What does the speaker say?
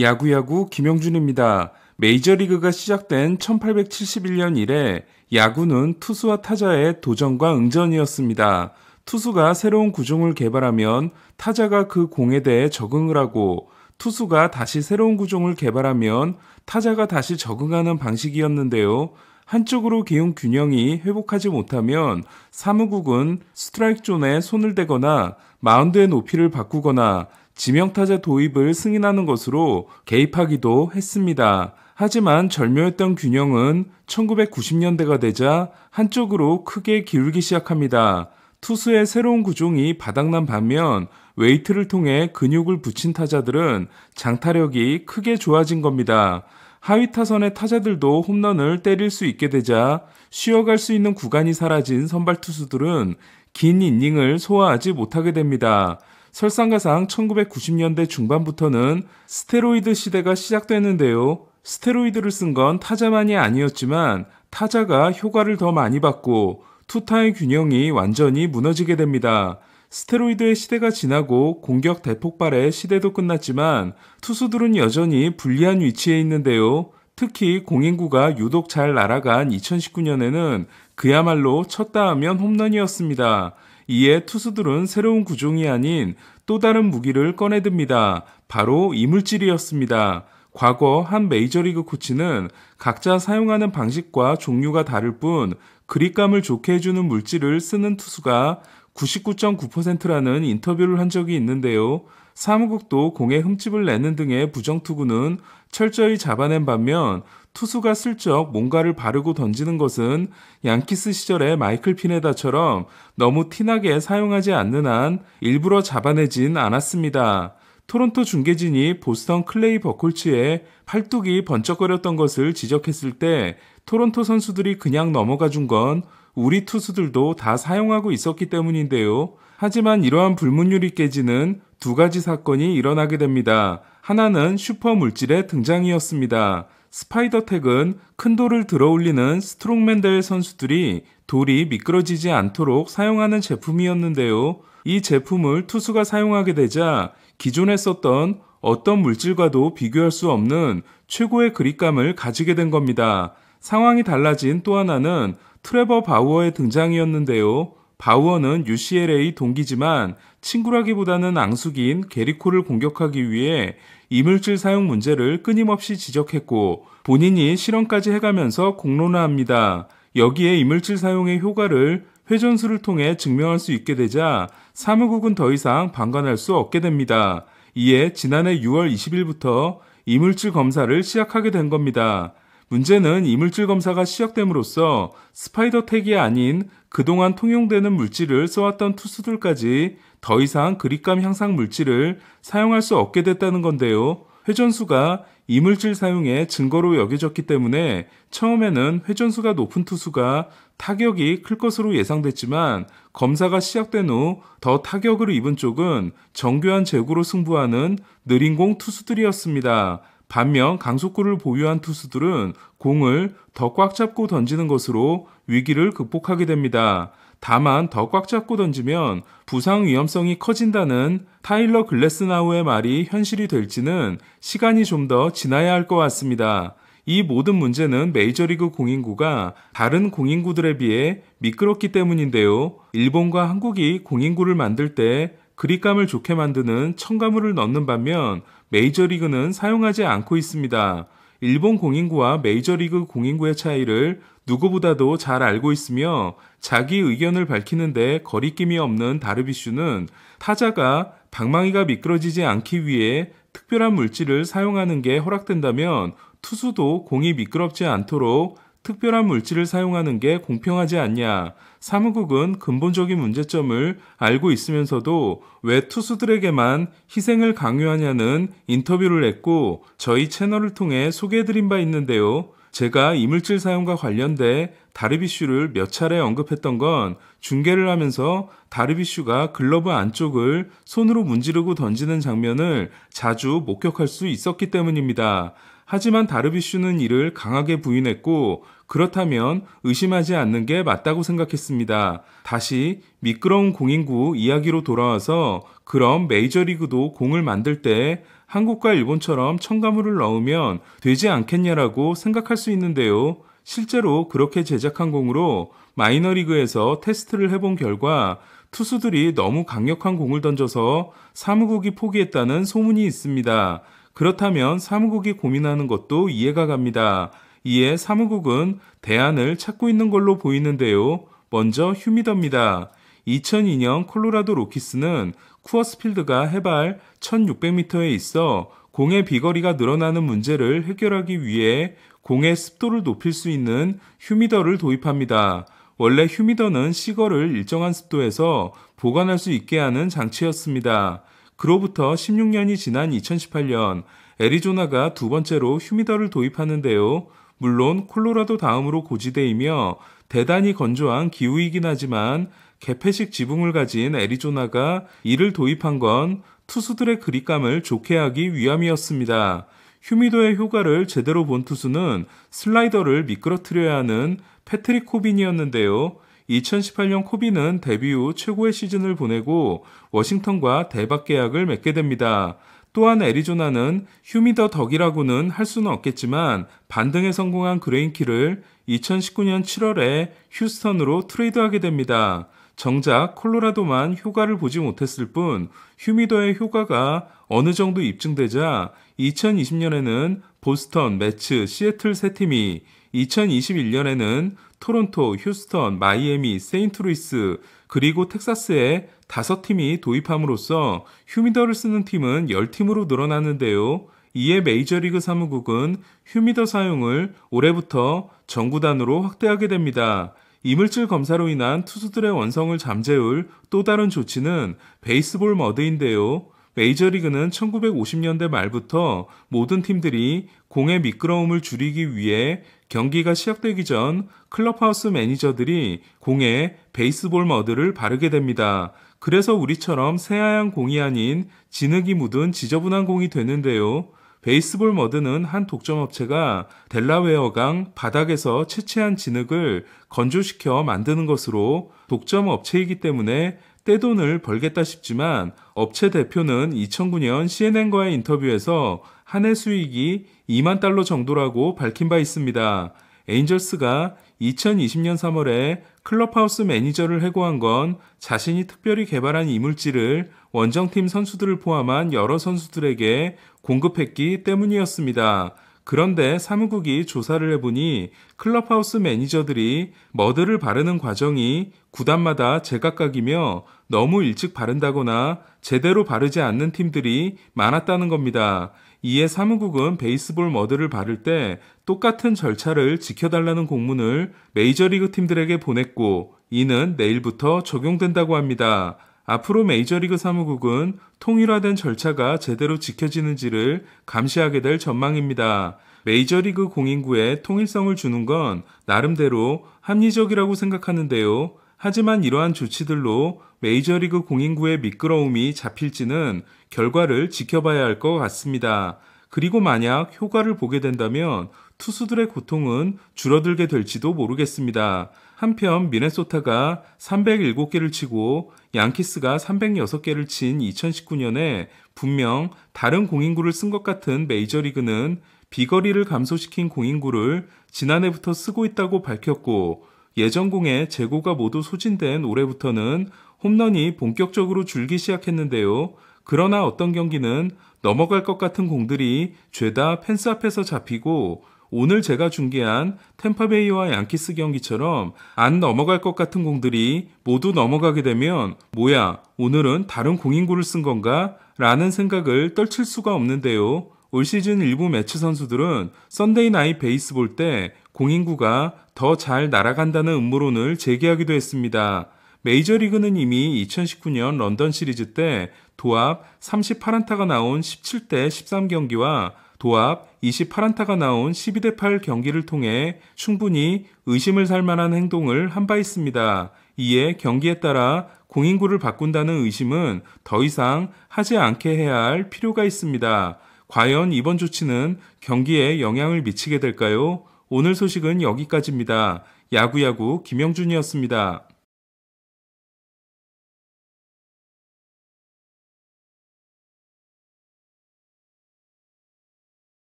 야구야구 김영준입니다. 메이저리그가 시작된 1871년 이래 야구는 투수와 타자의 도전과 응전이었습니다. 투수가 새로운 구종을 개발하면 타자가 그 공에 대해 적응을 하고 투수가 다시 새로운 구종을 개발하면 타자가 다시 적응하는 방식이었는데요. 한쪽으로 기운 균형이 회복하지 못하면 사무국은 스트라이크 존에 손을 대거나 마운드의 높이를 바꾸거나 지명타자 도입을 승인하는 것으로 개입하기도 했습니다. 하지만 절묘했던 균형은 1990년대가 되자 한쪽으로 크게 기울기 시작합니다. 투수의 새로운 구종이 바닥난 반면 웨이트를 통해 근육을 붙인 타자들은 장타력이 크게 좋아진 겁니다. 하위 타선의 타자들도 홈런을 때릴 수 있게 되자 쉬어갈 수 있는 구간이 사라진 선발 투수들은 긴 이닝을 소화하지 못하게 됩니다. 설상가상 1990년대 중반부터는 스테로이드 시대가 시작되는데요. 스테로이드를 쓴 건 타자만이 아니었지만 타자가 효과를 더 많이 받고 투타의 균형이 완전히 무너지게 됩니다. 스테로이드의 시대가 지나고 공격 대폭발의 시대도 끝났지만 투수들은 여전히 불리한 위치에 있는데요. 특히 공인구가 유독 잘 날아간 2019년에는 그야말로 쳤다 하면 홈런이었습니다. 이에 투수들은 새로운 구종이 아닌 또 다른 무기를 꺼내듭니다. 바로 이물질이었습니다. 과거 한 메이저리그 코치는 각자 사용하는 방식과 종류가 다를 뿐 그립감을 좋게 해주는 물질을 쓰는 투수가 99.9%라는 인터뷰를 한 적이 있는데요. 사무국도 공에 흠집을 내는 등의 부정투구는 철저히 잡아낸 반면 투수가 슬쩍 뭔가를 바르고 던지는 것은 양키스 시절의 마이클 피네다처럼 너무 티나게 사용하지 않는 한 일부러 잡아내진 않았습니다. 토론토 중계진이 보스턴 클레이 버콜츠의 팔뚝이 번쩍거렸던 것을 지적했을 때 토론토 선수들이 그냥 넘어가 준 건 우리 투수들도 다 사용하고 있었기 때문인데요. 하지만 이러한 불문율이 깨지는 두 가지 사건이 일어나게 됩니다. 하나는 슈퍼 물질의 등장이었습니다. 스파이더텍은 큰 돌을 들어올리는 스트롱맨 대회 선수들이 돌이 미끄러지지 않도록 사용하는 제품이었는데요. 이 제품을 투수가 사용하게 되자 기존에 썼던 어떤 물질과도 비교할 수 없는 최고의 그립감을 가지게 된 겁니다. 상황이 달라진 또 하나는 트레버 바우어의 등장이었는데요. 바우어는 UCLA 동기지만 친구라기보다는 앙숙인 게리코를 공격하기 위해 이물질 사용 문제를 끊임없이 지적했고 본인이 실험까지 해가면서 공론화합니다. 여기에 이물질 사용의 효과를 회전수를 통해 증명할 수 있게 되자 사무국은 더 이상 방관할 수 없게 됩니다. 이에 지난해 6월 20일부터 이물질 검사를 시작하게 된 겁니다. 문제는 이물질 검사가 시작됨으로써 스파이더텍이 아닌 그동안 통용되는 물질을 써왔던 투수들까지 더 이상 그립감 향상 물질을 사용할 수 없게 됐다는 건데요. 회전수가 이물질 사용의 증거로 여겨졌기 때문에 처음에는 회전수가 높은 투수가 타격이 클 것으로 예상됐지만 검사가 시작된 후 더 타격을 입은 쪽은 정교한 제구로 승부하는 느린 공 투수들이었습니다. 반면 강속구를 보유한 투수들은 공을 더 꽉 잡고 던지는 것으로 위기를 극복하게 됩니다. 다만 더 꽉 잡고 던지면 부상 위험성이 커진다는 타일러 글래스나우의 말이 현실이 될지는 시간이 좀 더 지나야 할 것 같습니다. 이 모든 문제는 메이저리그 공인구가 다른 공인구들에 비해 미끄럽기 때문인데요. 일본과 한국이 공인구를 만들 때 그립감을 좋게 만드는 첨가물을 넣는 반면 메이저리그는 사용하지 않고 있습니다. 일본 공인구와 메이저리그 공인구의 차이를 누구보다도 잘 알고 있으며 자기 의견을 밝히는데 거리낌이 없는 다르비슈는 타자가 방망이가 미끄러지지 않기 위해 특별한 물질을 사용하는 게 허락된다면 투수도 공이 미끄럽지 않도록 특별한 물질을 사용하는 게 공평하지 않냐. 사무국은 근본적인 문제점을 알고 있으면서도 왜 투수들에게만 희생을 강요하냐는 인터뷰를 했고 저희 채널을 통해 소개해드린 바 있는데요. 제가 이물질 사용과 관련돼 다르비슈를 몇 차례 언급했던 건 중계를 하면서 다르비슈가 글러브 안쪽을 손으로 문지르고 던지는 장면을 자주 목격할 수 있었기 때문입니다. 하지만 다르비슈는 이를 강하게 부인했고 그렇다면 의심하지 않는 게 맞다고 생각했습니다. 다시 미끄러운 공인구 이야기로 돌아와서 그럼 메이저리그도 공을 만들 때 한국과 일본처럼 첨가물을 넣으면 되지 않겠냐라고 생각할 수 있는데요. 실제로 그렇게 제작한 공으로 마이너리그에서 테스트를 해본 결과 투수들이 너무 강력한 공을 던져서 사무국이 포기했다는 소문이 있습니다. 그렇다면 사무국이 고민하는 것도 이해가 갑니다. 이에 사무국은 대안을 찾고 있는 걸로 보이는데요. 먼저 휴미더입니다. 2002년 콜로라도 로키스는 쿠어스 필드가 해발 1600m에 있어 공의 비거리가 늘어나는 문제를 해결하기 위해 공의 습도를 높일 수 있는 휴미더를 도입합니다. 원래 휴미더는 시거를 일정한 습도에서 보관할 수 있게 하는 장치였습니다. 그로부터 16년이 지난 2018년 애리조나가 두 번째로 휴미더를 도입하는데요. 물론 콜로라도 다음으로 고지대이며 대단히 건조한 기후이긴 하지만 개폐식 지붕을 가진 애리조나가 이를 도입한 건 투수들의 그립감을 좋게 하기 위함이었습니다. 휴미더의 효과를 제대로 본 투수는 슬라이더를 미끄러뜨려야 하는 패트릭 코빈이었는데요. 2018년 코빈은 데뷔 후 최고의 시즌을 보내고 워싱턴과 대박 계약을 맺게 됩니다. 또한 애리조나는 휴미더 덕이라고는 할 수는 없겠지만 반등에 성공한 그레인키를 2019년 7월에 휴스턴으로 트레이드하게 됩니다. 정작 콜로라도만 효과를 보지 못했을 뿐 휴미더의 효과가 어느 정도 입증되자 2020년에는 보스턴, 매츠, 시애틀 세 팀이 2021년에는 토론토, 휴스턴, 마이애미, 세인트루이스 그리고 텍사스에 5팀이 도입함으로써 휴미더를 쓰는 팀은 10팀으로 늘어났는데요. 이에 메이저리그 사무국은 휴미더 사용을 올해부터 전 구단으로 확대하게 됩니다. 이물질 검사로 인한 투수들의 원성을 잠재울 또 다른 조치는 베이스볼 머드인데요. 메이저리그는 1950년대 말부터 모든 팀들이 공의 미끄러움을 줄이기 위해 경기가 시작되기 전 클럽하우스 매니저들이 공에 베이스볼 머드를 바르게 됩니다. 그래서 우리처럼 새하얀 공이 아닌 진흙이 묻은 지저분한 공이 되는데요. 베이스볼 머드는 한 독점업체가 델라웨어강 바닥에서 채취한 진흙을 건조시켜 만드는 것으로 독점업체이기 때문에 떼돈을 벌겠다 싶지만 업체 대표는 2009년 CNN과의 인터뷰에서 한 해 수익이 2만 달러 정도라고 밝힌 바 있습니다. 에인절스가 2020년 3월에 클럽하우스 매니저를 해고한 건 자신이 특별히 개발한 이물질을 원정팀 선수들을 포함한 여러 선수들에게 공급했기 때문이었습니다. 그런데 사무국이 조사를 해보니 클럽하우스 매니저들이 머드를 바르는 과정이 구단마다 제각각이며 너무 일찍 바른다거나 제대로 바르지 않는 팀들이 많았다는 겁니다. 이에 사무국은 베이스볼 머드를 바를 때 똑같은 절차를 지켜달라는 공문을 메이저리그 팀들에게 보냈고 이는 내일부터 적용된다고 합니다. 앞으로 메이저리그 사무국은 통일화된 절차가 제대로 지켜지는지를 감시하게 될 전망입니다. 메이저리그 공인구에 통일성을 주는 건 나름대로 합리적이라고 생각하는데요. 하지만 이러한 조치들로 메이저리그 공인구의 미끄러움이 잡힐지는 결과를 지켜봐야 할 것 같습니다. 그리고 만약 효과를 보게 된다면 투수들의 고통은 줄어들게 될지도 모르겠습니다. 한편 미네소타가 307개를 치고 양키스가 306개를 친 2019년에 분명 다른 공인구를 쓴 것 같은 메이저리그는 비거리를 감소시킨 공인구를 지난해부터 쓰고 있다고 밝혔고 예전공의 재고가 모두 소진된 올해부터는 홈런이 본격적으로 줄기 시작했는데요. 그러나 어떤 경기는 넘어갈 것 같은 공들이 죄다 펜스 앞에서 잡히고 오늘 제가 중계한 템파베이와 양키스 경기처럼 안 넘어갈 것 같은 공들이 모두 넘어가게 되면 뭐야 오늘은 다른 공인구를 쓴 건가? 라는 생각을 떨칠 수가 없는데요. 올 시즌 일부 매치 선수들은 썬데이 나잇 베이스볼 때 공인구가 더 잘 날아간다는 음모론을 제기하기도 했습니다. 메이저리그는 이미 2019년 런던 시리즈 때 도합 38안타가 나온 17대 13경기와 도합 28안타가 나온 12대 8 경기를 통해 충분히 의심을 살 만한 행동을 한 바 있습니다. 이에 경기에 따라 공인구를 바꾼다는 의심은 더 이상 하지 않게 해야 할 필요가 있습니다. 과연 이번 조치는 경기에 영향을 미치게 될까요? 오늘 소식은 여기까지입니다. 야구야구 김영준이었습니다.